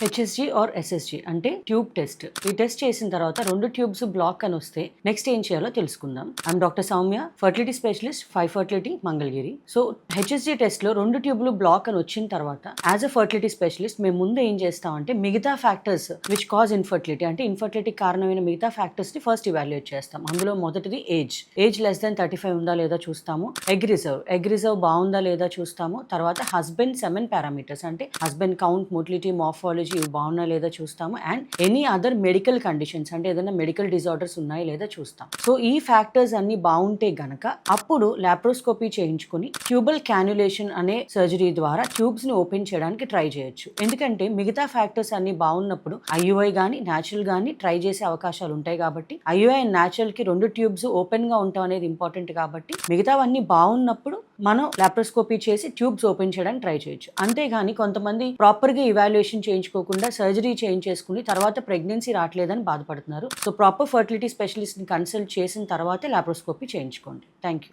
HSG are SSG అంటే tube test. ఈ test చేసిన తర్వాత 2 ట్యూబ్స్ బ్లాక్ అని వస్తే నెక్స్ట్ ఏం చేయాలో తెలుసుకుందాం. I'm doctor Soumya, fertility specialist, 5 fertility Mangalagiri. So HSG test లో 2 ట్యూబ్లు బ్లాక్ అని వచ్చిన తర్వాత యాజ్ అ ఫర్టిలిటీ స్పెషలిస్ట్ మేము ముందు ఏం చేస్తామంటే మిగతా ఫ్యాక్టర్స్ విచ్ కాజ్ ఇన్ఫర్టిలిటీ అంటే ఇన్ఫర్టిలిటీ కారణమైన మిగతా ఫ్యాక్టర్స్ ని ఫస్ట్ ఇవాల్యుయేట్ చేస్తాం. అందులో మొదటిది ఏజ్ లెస్ దెన్ 35 ఉందా లేదా చూస్తాము. ఎగ్ రిజర్వ్ బాగుందా లేదా చూస్తాము. తర్వాత హస్బెండ్ సెమెన్ పారామీటర్స్ అంటే హస్బెండ్ కౌంట్, మొటిలిటీ, మార్ఫాలజీ ఇవి బాగున్నా లేదా చూస్తాము. And any other medical conditions అంటే ఏదైనా మెడికల్ డిజార్డర్స్ ఉన్నాయా లేదా చూస్తాం. సో ఈ ఫ్యాక్టర్స్ అన్ని బాగుంటే గనక అప్పుడు లాప్రోస్కోపీ చేయించుకుని ట్యూబల్ క్యాన్యులేషన్ అనే సర్జరీ ద్వారా ట్యూబ్స్ ని ఓపెన్ చేయడానికి ట్రై చేయొచ్చు. ఎందుకంటే మిగతా ఫ్యాక్టర్స్ అన్ని బాగున్నప్పుడు ఐయుఐ గానీ న్యాచురల్ గానీ ట్రై చేసే అవకాశాలు ఉంటాయి. కాబట్టి ఐయుఐ అండ్ న్యాచురల్ కి 2 ట్యూబ్స్ ఓపెన్ గా ఉండటం అనేది ఇంపార్టెంట్. కాబట్టి మిగతావన్నీ బాగున్నప్పుడు మనం లాప్రోస్కోపీ చేసి ట్యూబ్స్ ఓపెన్ చేయడానికి ట్రై చేయొచ్చు. అంతేగాని కొంతమంది ప్రాపర్ గా ఇవాల్యుయేషన్ చేయించుకోకుండా సర్జరీ చేయించేసుకుని తర్వాత ప్రెగ్నెన్సీ రావట్లేదని బాధపడుతున్నారు. సో ప్రాపర్ ఫర్టిలిటీ స్పెషలిస్ట్ ని కన్సల్ట్ చేసిన తర్వాతే లాప్రోస్కోపీ చేయించుకోండి. Thank you.